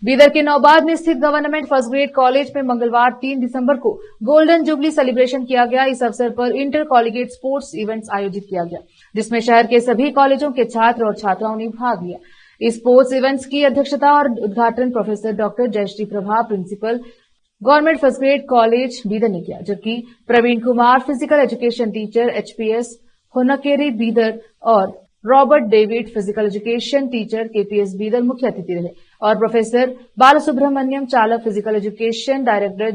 बीदर के नौबाद में स्थित गवर्नमेंट फर्स्ट ग्रेड कॉलेज में मंगलवार 3 दिसंबर को गोल्डन जुबली सेलिब्रेशन किया गया। इस अवसर पर इंटर कॉलेजिएट स्पोर्ट्स इवेंट्स आयोजित किया गया, जिसमें शहर के सभी कॉलेजों के छात्र और छात्राओं ने भाग लिया। इस स्पोर्ट्स इवेंट्स की अध्यक्षता और उद्घाटन professor doctor Jayashree Prabha, principal government first grade college Bidar ने किया, जबकि Praveen Kumar, physical education teacher HPS Honkeri Bidar और Robert David, physical education teacher KPS Bidar मुख्य अतिथि रहे और professor Balasubramanyam Chalak, physical education director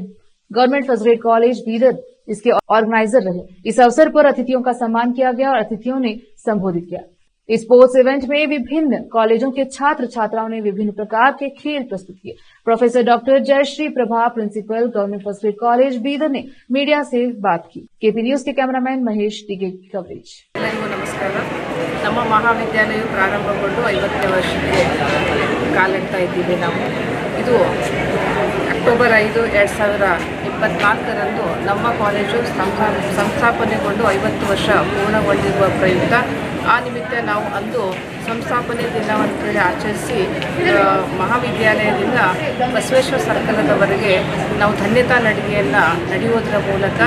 government first grade college Bidar इसके ऑर्गेनाइजर रहे। इस अवसर पर अतिथियों का सम्मान किया गया और अतिथियों ने संबोधित किया। इस स्पोर्ट्स इवेंट में विभिन्न कॉलेजों के छात्र छात्राओं ने विभिन्न प्रकार के खेल प्रस्तुत किए। Professor doctor Jayashree Prabha, principal government first grade college Bidar ने मीडिया से बात की। केपी न्यूज के कैमरामैन महेश टिगे की कवरेज। नमस्कार। ನಮ್ಮ ಮಹಾವಿದ್ಯಾಲಯ ಪ್ರಾರಂಭಗೊಂಡು 50ನೇ ವರ್ಷಕ್ಕೆ ಕಾಲಿಡ್ತಾ ಇದ್ದೀವಿ ನಾವು। ಇದು ಅಕ್ಟೋಬರ್ 5, 2024ರಂದು ನಮ್ಮ ಕಾಲೇಜು ಸಂಸ್ಥಾಪನೆಗೊಂಡು 50 ವರ್ಷ ಪೂರ್ಣಗೊಂಡಿರುವ ಪ್ರಯುಕ್ತ ಆ ನಿಮಿತ್ತ ನಾವು ಅಂದು ಸಂಸ್ಥಾಪನೆ ದಿನವಂತೇಳಿ ಆಚರಿಸಿ ಮಹಾವಿದ್ಯಾಲಯದಿಂದ ಬಸವೇಶ್ವರ ಸರ್ಕಲದವರೆಗೆ ನಾವು ಧನ್ಯತಾ ನಡಿಗೆಯನ್ನು ನಡೆಯುವುದರ ಮೂಲಕ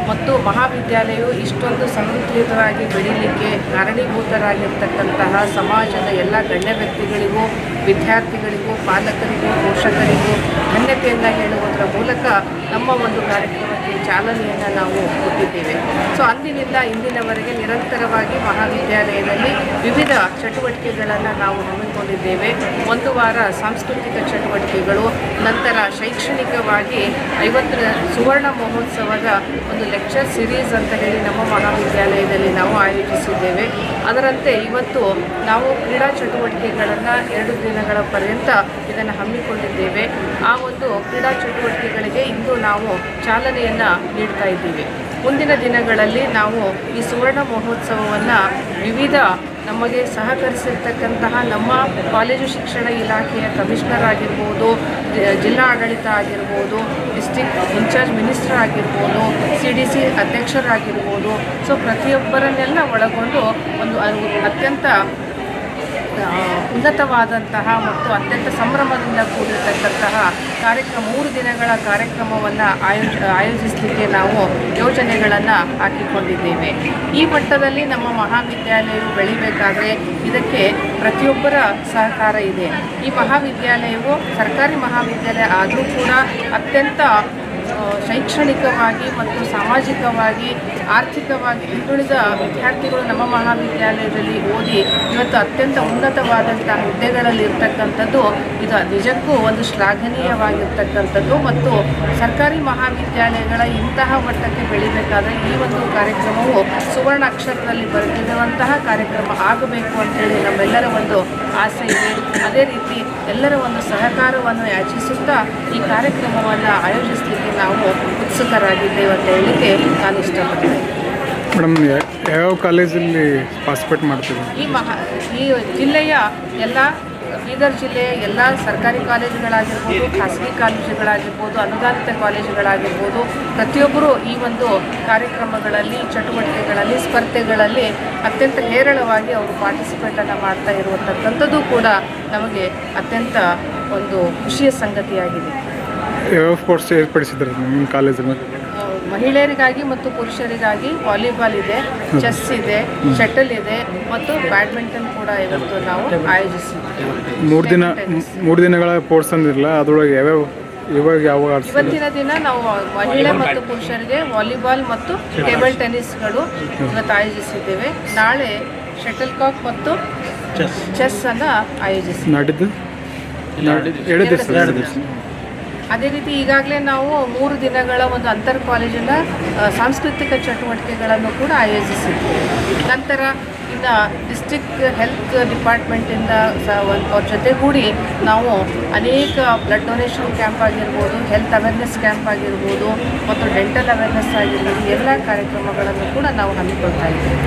ಮತ್ತು ಮಹಾವಿದ್ಯಾಲಯವು ಇಷ್ಟೊಂದು ಸಮೃದ್ಧವಾಗಿ ಬೆಳೀಲಿಕ್ಕೆ ಕಾರಣೀಭೂತರಾಗಿರ್ತಕ್ಕಂತಹ ಸಮಾಜದ ಎಲ್ಲ ಗಣ್ಯ ವ್ಯಕ್ತಿಗಳಿಗೂ, ವಿದ್ಯಾರ್ಥಿಗಳಿಗೂ, ಪಾಲಕರಿಗೂ, ಪೋಷಕರಿಗೂ ಧನ್ಯತೆಯನ್ನು ಹೇಳುವುದರ ಮೂಲಕ ನಮ್ಮ ಒಂದು ಕಾರ್ಯಕ್ರಮಕ್ಕೆ ಚಾಲನೆಯನ್ನು ನಾವು ಕೊಟ್ಟಿದ್ದೇವೆ। ಸೊ ಅಂದಿನಿಂದ ಇಂದಿನವರೆಗೆ ನಿರಂತರವಾಗಿ ಮಹಾವಿದ್ಯಾಲಯದಲ್ಲಿ ವಿವಿಧ ಚಟುವಟಿಕೆಗಳನ್ನು ನಾವು ಹಮ್ಮಿಕೊಂಡಿದ್ದೇವೆ। ಒಂದು ವಾರ ಸಾಂಸ್ಕೃತಿಕ ಚಟುವಟಿಕೆಗಳು, ನಂತರ ಶೈಕ್ಷಣಿಕವಾಗಿ 50ರ ಸುವರ್ಣ ಮಹೋತ್ಸವದ ಒಂದು ಲೆಕ್ಚರ್ ಸಿರೀಸ್ ಅಂತ ಹೇಳಿ ನಮ್ಮ ಮಹಾವಿದ್ಯಾಲಯದಲ್ಲಿ ನಾವು ಆಯೋಜಿಸಿದ್ದೇವೆ। ಅದರಂತೆ ಇವತ್ತು ನಾವು ಕ್ರೀಡಾ ಚಟುವಟಿಕೆಗಳನ್ನು 2 ದಿನಗಳ ಪರ್ಯಂತ ಇದನ್ನು ಹಮ್ಮಿಕೊಂಡಿದ್ದೇವೆ। ಆ ಒಂದು ಕ್ರೀಡಾ ಚಟುವಟಿಕೆಗಳಿಗೆ ಇಂದು ನಾವು ಚಾಲನೆಯನ್ನು ನೀಡ್ತಾ ಇದ್ದೀವಿ। ಮುಂದಿನ ದಿನಗಳಲ್ಲಿ ನಾವು ಈ ಸುವರ್ಣ ಮಹೋತ್ಸವವನ್ನು ವಿವಿಧ ನಮಗೆ ಸಹಕರಿಸಿರ್ತಕ್ಕಂತಹ ನಮ್ಮ ಕಾಲೇಜು ಶಿಕ್ಷಣ ಇಲಾಖೆಯ ಕಮಿಷನರ್ ಆಗಿರ್ಬೋದು, ಜಿಲ್ಲಾ ಆಡಳಿತ ಆಗಿರ್ಬೋದು, ಡಿಸ್ಟ್ರಿಕ್ಟ್ ಇನ್ಚಾರ್ಜ್ ಮಿನಿಸ್ಟರ್ ಆಗಿರ್ಬೋದು, CDC ಅಧ್ಯಕ್ಷರಾಗಿರ್ಬೋದು, ಸೊ ಪ್ರತಿಯೊಬ್ಬರನ್ನೆಲ್ಲ ಒಳಗೊಂಡು ಒಂದು ಅತ್ಯಂತ ಉನ್ನತವಾದಂತಹ ಮತ್ತು ಅತ್ಯಂತ ಸಂಭ್ರಮದಿಂದ ಕೂಡಿರತಕ್ಕಂತಹ ಕಾರ್ಯಕ್ರಮ 3 ದಿನಗಳ ಕಾರ್ಯಕ್ರಮವನ್ನು ಆಯೋಜಿಸಲಿಕ್ಕೆ ನಾವು ಯೋಜನೆಗಳನ್ನು ಹಾಕಿಕೊಂಡಿದ್ದೇವೆ। ಈ ಮಟ್ಟದಲ್ಲಿ ನಮ್ಮ ಮಹಾವಿದ್ಯಾಲಯವು ಬೆಳಿಬೇಕಾದರೆ ಇದಕ್ಕೆ ಪ್ರತಿಯೊಬ್ಬರ ಸಹಕಾರ ಇದೆ। ಈ ಮಹಾವಿದ್ಯಾಲಯವು ಸರ್ಕಾರಿ ಮಹಾವಿದ್ಯಾಲಯ ಆದರೂ ಕೂಡ ಅತ್ಯಂತ ಶೈಕ್ಷಣಿಕವಾಗಿ ಮತ್ತು ಸಾಮಾಜಿಕವಾಗಿ, ಆರ್ಥಿಕವಾಗಿ ಹಿಂದುಳಿದ ವಿದ್ಯಾರ್ಥಿಗಳು ನಮ್ಮ ಮಹಾವಿದ್ಯಾಲಯದಲ್ಲಿ ಓದಿ ಇವತ್ತು ಅತ್ಯಂತ ಉನ್ನತವಾದಂಥ ಹುದ್ದೆಗಳಲ್ಲಿ ಇರ್ತಕ್ಕಂಥದ್ದು ಇದು ನಿಜಕ್ಕೂ ಒಂದು ಶ್ಲಾಘನೀಯವಾಗಿರ್ತಕ್ಕಂಥದ್ದು ಮತ್ತು ಸರ್ಕಾರಿ ಮಹಾವಿದ್ಯಾಲಯಗಳ ಇಂತಹ ಮಟ್ಟಕ್ಕೆ ಬೆಳಿಬೇಕಾದರೆ ಈ ಒಂದು ಕಾರ್ಯಕ್ರಮವು ಸುವರ್ಣ ಅಕ್ಷರದಲ್ಲಿ ಬರೆದಿರುವಂತಹ ಕಾರ್ಯಕ್ರಮ ಆಗಬೇಕು ಅಂತೇಳಿ ನಮ್ಮೆಲ್ಲರ ಒಂದು ಆಸೆ ಇದೆ। ಅದೇ ರೀತಿ ಎಲ್ಲರ ಒಂದು ಸಹಕಾರವನ್ನು ಯಾಚಿಸುತ್ತಾ ಈ ಕಾರ್ಯಕ್ರಮವನ್ನು ಆಯೋಜಿಸಲಿಕ್ಕೆ ನಾವು ಉತ್ಸುಕರಾಗಿದ್ದೇವೆ ಅಂತ ಹೇಳಲಿಕ್ಕೆ ನಾನು ಇಷ್ಟಪಡ್ತೇನೆ। ಮೇಡಮ್, ಯಾವ ಕಾಲೇಜಲ್ಲಿ ಪಾರ್ಟಿಸಿಪೇಟ್ ಮಾಡ್ತೀವಿ? ಈ ಜಿಲ್ಲೆಯ ಎಲ್ಲ ಬೀದರ್ ಜಿಲ್ಲೆಯ ಎಲ್ಲ ಸರ್ಕಾರಿ ಕಾಲೇಜುಗಳಾಗಿರ್ಬೋದು, ಖಾಸಗಿ ಕಾಲೇಜುಗಳಾಗಿರ್ಬೋದು, ಅನುದಾನಿತ ಕಾಲೇಜುಗಳಾಗಿರ್ಬೋದು, ಪ್ರತಿಯೊಬ್ಬರೂ ಈ ಒಂದು ಕಾರ್ಯಕ್ರಮಗಳಲ್ಲಿ, ಚಟುವಟಿಕೆಗಳಲ್ಲಿ, ಸ್ಪರ್ಧೆಗಳಲ್ಲಿ ಅತ್ಯಂತ ಹೇರಳವಾಗಿ ಅವರು ಪಾರ್ಟಿಸಿಪೇಟನ್ನು ಮಾಡ್ತಾ ಇರುವಂಥದ್ದು ಕೂಡ ನಮಗೆ ಅತ್ಯಂತ ಒಂದು ಖುಷಿಯ ಸಂಗತಿಯಾಗಿದೆ। ಯಾವ ಸ್ಪೋರ್ಟ್ಸ್ ಏರ್ಪಡಿಸಿದ್ದಾರೆ ನಿಮ್ಮ ಕಾಲೇಜಲ್ಲಿ? ಮಹಿಳೆಯರಿಗಾಗಿ ಮತ್ತು ಪುರುಷರಿಗಾಗಿ ವಾಲಿಬಾಲ್ ಇದೆ, ಚೆಸ್ ಇದೆ, ಶಟಲ್ ಇದೆ ಮತ್ತು ಬ್ಯಾಡ್ಮಿಂಟನ್ ಕೂಡ ಇವತ್ತು ನಾವು ಆಯೋಜಿಸಿದ್ದೇವೆ। 3 ದಿನಗಳ ಸ್ಪೋರ್ಟ್ಸ್ ಅಂದಿರಲ್ಲ, ಅದರೊಳಗೆ ಇವತ್ತಿನ ದಿನ ನಾವು ಮಹಿಳೆ ಮತ್ತು ಪುರುಷರಿಗೆ ವಾಲಿಬಾಲ್ ಮತ್ತು ಟೇಬಲ್ ಟೆನ್ನಿಸ್ಗಳು ಇವತ್ತು ಆಯೋಜಿಸಿದ್ದೇವೆ। ನಾಳೆ ಶಟಲ್ ಕಾಕ್ ಮತ್ತು ಚೆಸ್ ಅನ್ನು ಆಯೋಜಿಸಿದ್ದೇವೆ। ಅದೇ ರೀತಿ ಈಗಾಗಲೇ ನಾವು 3 ದಿನಗಳ ಒಂದು ಅಂತರ್ ಕಾಲೇಜಿನ ಸಾಂಸ್ಕೃತಿಕ ಚಟುವಟಿಕೆಗಳನ್ನು ಕೂಡ ಆಯೋಜಿಸಿದ್ದೇವೆ। ನಂತರ ಇನ್ನು ಡಿಸ್ಟ್ರಿಕ್ಟ್ ಹೆಲ್ತ್ ಡಿಪಾರ್ಟ್ಮೆಂಟಿಂದ ಅವ್ರ ಜೊತೆಗೂಡಿ ನಾವು ಅನೇಕ ಬ್ಲಡ್ ಡೊನೇಷನ್ ಕ್ಯಾಂಪ್ ಆಗಿರ್ಬೋದು, ಹೆಲ್ತ್ ಅವೇರ್ನೆಸ್ ಕ್ಯಾಂಪ್ ಆಗಿರ್ಬೋದು ಮತ್ತು ಡೆಂಟಲ್ ಅವೇರ್ನೆಸ್ ಆಗಿರ್ಬೋದು, ಎಲ್ಲ ಕಾರ್ಯಕ್ರಮಗಳನ್ನು ಕೂಡ ನಾವು ಹಮ್ಮಿಕೊಳ್ತಾ ಇದ್ದೇವೆ।